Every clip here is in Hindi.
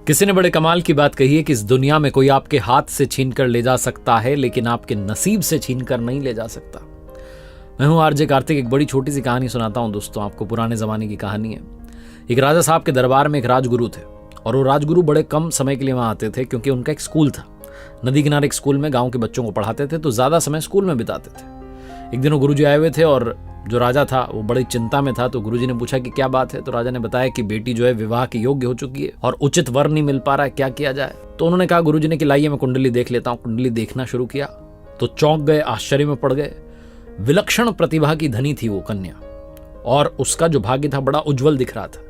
किसी ने बड़े कमाल की बात कही है कि इस दुनिया में कोई आपके हाथ से छीन कर ले जा सकता है, लेकिन आपके नसीब से छीन कर नहीं ले जा सकता। मैं हूं आरजे कार्तिक। एक बड़ी छोटी सी कहानी सुनाता हूं दोस्तों आपको। पुराने जमाने की कहानी है। एक राजा साहब के दरबार में एक राजगुरु थे, और वो राजगुरु बड़े कम समय के लिए वहां आते थे, क्योंकि उनका एक स्कूल था। नदी किनारे एक स्कूल में गांव के बच्चों को पढ़ाते थे, तो ज्यादा समय स्कूल में बिताते थे। एक दिन वो गुरुजी आए हुए थे, और जो राजा था वो बड़ी चिंता में था। तो गुरुजी ने पूछा कि क्या बात है। तो राजा ने बताया कि बेटी जो है विवाह के योग्य हो चुकी है और उचित वर नहीं मिल पा रहा है, क्या किया जाए। तो उन्होंने कहा गुरुजी ने कि लाइए मैं कुंडली देख लेता हूं। कुंडली देखना शुरू किया तो चौंक गए, आश्चर्य में पड़ गए। विलक्षण प्रतिभा की धनी थी वो कन्या, और उसका जो भाग्य था बड़ा उज्जवल दिख रहा था।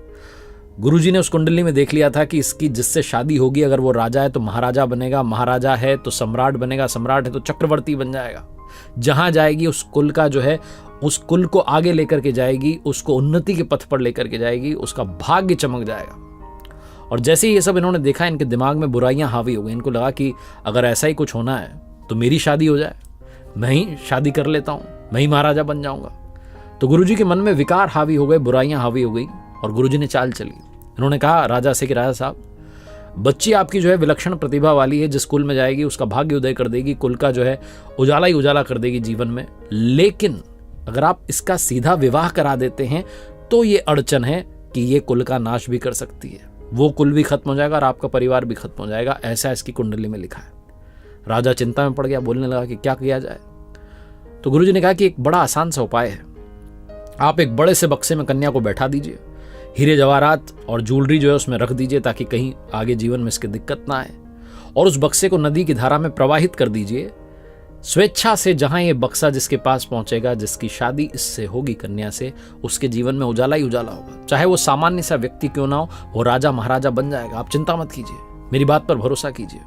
गुरुजी ने उस कुंडली में देख लिया था कि इसकी जिससे शादी होगी, अगर वो राजा है तो महाराजा बनेगा, महाराजा है तो सम्राट बनेगा, सम्राट है तो चक्रवर्ती बन जाएगा। जहां जाएगी उस कुल का जो है, उस कुल को आगे लेकर के जाएगी, उसको उन्नति के पथ पर लेकर के जाएगी, उसका भाग्य चमक जाएगा। और जैसे ही ये सब इन्होंने देखा, इनके दिमाग में बुराइयां हावी हो गई। इनको लगा कि अगर ऐसा ही कुछ होना है तो मेरी शादी हो जाए, मैं ही शादी कर लेता हूं, मैं ही महाराजा बन जाऊंगा। तो गुरुजी के मन में विकार हावी हो गए, बुराइयां हावी हो गई, और गुरुजी ने चाल चली। इन्होंने कहा राजा से कि राजा साहब, बच्ची आपकी जो है विलक्षण प्रतिभा वाली है, जिस कुल में जाएगी उसका भाग्य उदय कर देगी, कुल का जो है उजाला ही उजाला कर देगी जीवन में। लेकिन अगर आप इसका सीधा विवाह करा देते हैं तो ये अड़चन है कि ये कुल का नाश भी कर सकती है, वो कुल भी खत्म हो जाएगा और आपका परिवार भी खत्म हो जाएगा। ऐसा इसकी कुंडली में लिखा है। राजा चिंता में पड़ गया, बोलने लगा कि क्या किया जाए। तो गुरुजी ने कहा कि एक बड़ा आसान सा उपाय है। आप एक बड़े से बक्से में कन्या को बैठा दीजिए, हीरे जवाहरात और ज्वेलरी जो है उसमें रख दीजिए, ताकि कहीं आगे जीवन में इसके दिक्कत ना आए, और उस बक्से को नदी की धारा में प्रवाहित कर दीजिए। स्वेच्छा से जहां ये बक्सा जिसके पास पहुंचेगा, जिसकी शादी इससे होगी कन्या से, उसके जीवन में उजाला ही उजाला होगा। चाहे वो सामान्य सा व्यक्ति क्यों ना हो, वो राजा महाराजा बन जाएगा। आप चिंता मत कीजिए, मेरी बात पर भरोसा कीजिए।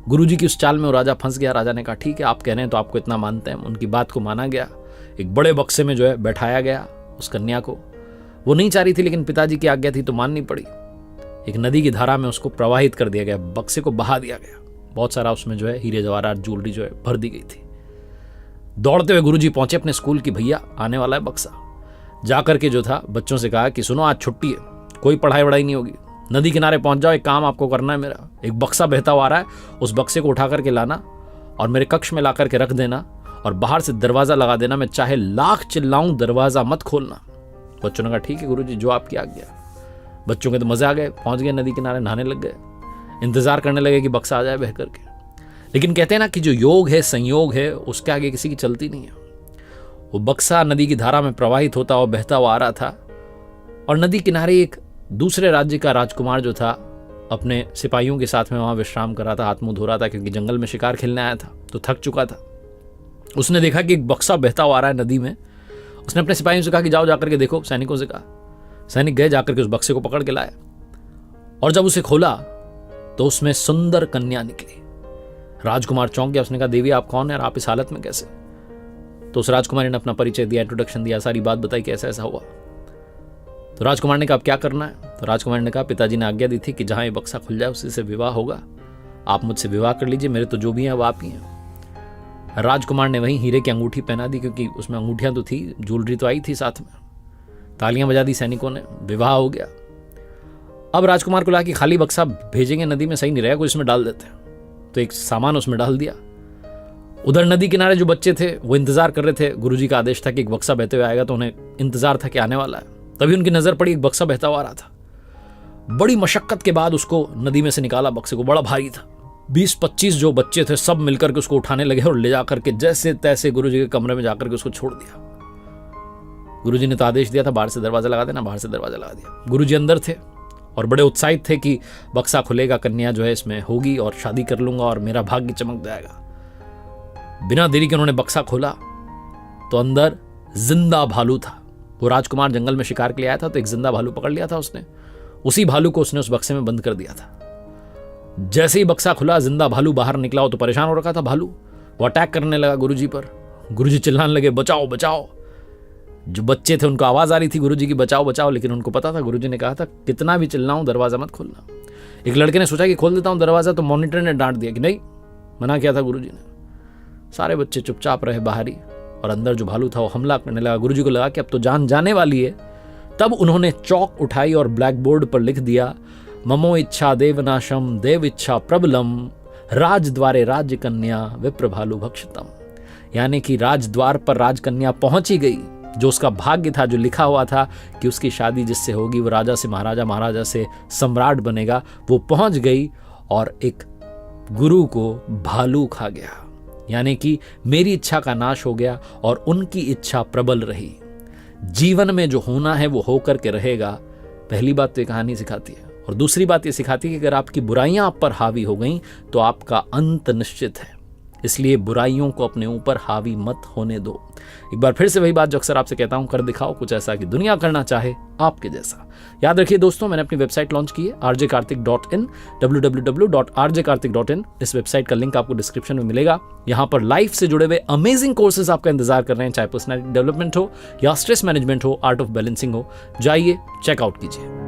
गुरुजी की उस चाल में वो राजा फंस गया। राजा ने कहा ठीक है, आप कह रहे हैं तो आपको इतना मानते हैं। उनकी बात को माना गया। एक बड़े बक्से में जो है बैठाया गया उस कन्या को। वो नहीं चाह रही थी, लेकिन पिताजी की आज्ञा थी तो माननी पड़ी। एक नदी की धारा में उसको प्रवाहित कर दिया गया, बक्से को बहा दिया गया। बहुत सारा उसमें जो है हीरे जवाहरात ज्वेलरी जो है भर दी गई थी। दौड़ते हुए गुरुजी पहुंचे अपने स्कूल की, भैया आने वाला है बक्सा। जाकर के जो था बच्चों से कहा कि सुनो, आज छुट्टी है, कोई पढ़ाई वढ़ाई नहीं होगी, नदी किनारे पहुंच जाओ, एक काम आपको करना है मेरा। एक बक्सा बहता हुआ आ रहा है, उस बक्से को उठा करके लाना और मेरे कक्ष में ला करके रख देना, और बाहर से दरवाजा लगा देना। मैं चाहे लाख चिल्लाऊं, दरवाजा मत खोलना। बच्चों ने कहा ठीक है गुरुजी, जो आपकी आज्ञा। बच्चों के तो मजे आ गए, पहुंच गए नदी किनारे, नहाने लग गए, इंतजार करने लगे कि बक्सा आ जाए बह करके। लेकिन कहते हैं ना कि जो योग है, संयोग है, उसके आगे किसी की चलती नहीं है। वो बक्सा नदी की धारा में प्रवाहित होता हुआ बहता हुआ आ रहा था, और नदी किनारे एक दूसरे राज्य का राजकुमार जो था अपने सिपाहियों के साथ में वहां विश्राम कर रहा था, हाथ मुंह धो रहा था, क्योंकि जंगल में शिकार खेलने आया था तो थक चुका था। उसने देखा कि एक बक्सा बहता हुआ आ रहा है नदी में। उसने अपने सिपाहियों से कहा कि जाओ जाकर के देखो। सैनिकों से कहा। सैनिक गए, जाकर के उस बक्से को पकड़ के लाए, और जब उसे खोला तो उसमें सुंदर कन्या निकली। राजकुमार चौंक गया। उसने कहा देवी आप कौन है और आप इस हालत में कैसे? तो उस राजकुमारी ने अपना परिचय दिया, इंट्रोडक्शन दिया, सारी बात बताई कि ऐसा ऐसा हुआ। तो राजकुमार ने कहा अब क्या करना है? तो राजकुमार ने कहा पिताजी ने आज्ञा दी थी कि जहां ये बक्सा खुल जाए उसी से विवाह होगा, आप मुझसे विवाह कर लीजिए, मेरे तो जो भी हैं वो आप ही हैं। राजकुमार ने वहीं हीरे की अंगूठी पहना दी, क्योंकि उसमें अंगूठियां तो थी, ज्वेलरी तो आई थी साथ में। तालियां बजा दी सैनिकों ने, विवाह हो गया। अब राजकुमार को लगा कि खाली बक्सा भेजेंगे नदी में सही नहीं रहेगा, कुछ इसमें डाल देते हैं। तो एक सामान उसमें डाल दिया। उधर नदी किनारे जो बच्चे थे वो इंतजार कर रहे थे। गुरुजी का आदेश था कि एक बक्सा बहते हुए आएगा, तो उन्हें इंतजार था कि आने वाला है। तभी उनकी नजर पड़ी, एक बक्सा बहता हुआ आ रहा था। बड़ी मशक्कत के बाद उसको नदी में से निकाला। बक्से को बड़ा भारी था। 20-25 जो बच्चे थे सब मिलकर के उसको उठाने लगे, और ले जाकर के जैसे तैसे गुरुजी के कमरे में जाकर के उसको छोड़ दिया। गुरुजी ने तो आदेश दिया था बाहर से दरवाजा लगा देना, बाहर से दरवाजा लगा दिया। गुरुजी अंदर थे और बड़े उत्साहित थे कि बक्सा खुलेगा, कन्या जो है इसमें होगी और शादी कर लूंगा और मेरा भाग्य चमक जाएगा। बिना देरी के उन्होंने बक्सा खोला तो अंदर जिंदा भालू था। वो राजकुमार जंगल में शिकार के लिए आया था, तो एक जिंदा भालू पकड़ लिया था उसने। उसी भालू को उसने उस बक्से में बंद कर दिया था। जैसे ही बक्सा खुला, जिंदा भालू बाहर निकला। वो तो परेशान हो रखा था भालू, वो अटैक करने लगा गुरुजी पर। गुरुजी चिल्लाने लगे बचाओ बचाओ। जो बच्चे थे उनको आवाज आ रही थी गुरुजी की बचाओ बचाओ, लेकिन उनको पता था गुरुजी ने कहा था कितना भी चिल्लाऊं दरवाजा मत खोलना। एक लड़के ने सोचा कि खोल देता हूं दरवाजा, तो मॉनिटर ने डांट दिया कि नहीं, मना किया था गुरुजी ने। सारे बच्चे चुपचाप रहे बाहरी, और अंदर जो भालू था वो हमला करने लगा। गुरुजी को लगा कि अब तो जान जाने वाली है। तब उन्होंने चौक उठाई और ब्लैक बोर्ड पर लिख दिया ममो इच्छा देवनाशम देव इच्छा प्रबलम राजद्वारे राज्य कन्या विप्रभालु भक्षतम। यानी कि राजद्वार पर राजकन्या पहुंच ही गई, जो उसका भाग्य था, जो लिखा हुआ था कि उसकी शादी जिससे होगी वो राजा से महाराजा, महाराजा से सम्राट बनेगा, वो पहुंच गई और एक गुरु को भालू खा गया। यानी कि मेरी इच्छा का नाश हो गया और उनकी इच्छा प्रबल रही। जीवन में जो होना है वो होकर के रहेगा। पहली बात तो ये कहानी सिखाती है, और दूसरी बात ये सिखाती है कि अगर आपकी बुराइयां आप पर हावी हो गई तो आपका अंत निश्चित है। इसलिए बुराइयों को अपने ऊपर हावी मत होने दो। एक बार फिर से वही बात जो अक्सर आपसे कहता हूं, कर दिखाओ कुछ ऐसा कि दुनिया करना चाहे आपके जैसा। याद रखिए दोस्तों, मैंने अपनी वेबसाइट लॉन्च की है rjkartik.in, www.rjkartik.in। इस वेबसाइट का लिंक आपको डिस्क्रिप्शन में मिलेगा। यहाँ पर लाइफ से जुड़े हुए अमेजिंग कोर्सेज आपका इंतजार कर रहे हैं, चाहे पर्सनैलिटी डेवलपमेंट हो या स्ट्रेस मैनेजमेंट हो, आर्ट ऑफ बैलेंसिंग हो। जाइए, चेकआउट कीजिए।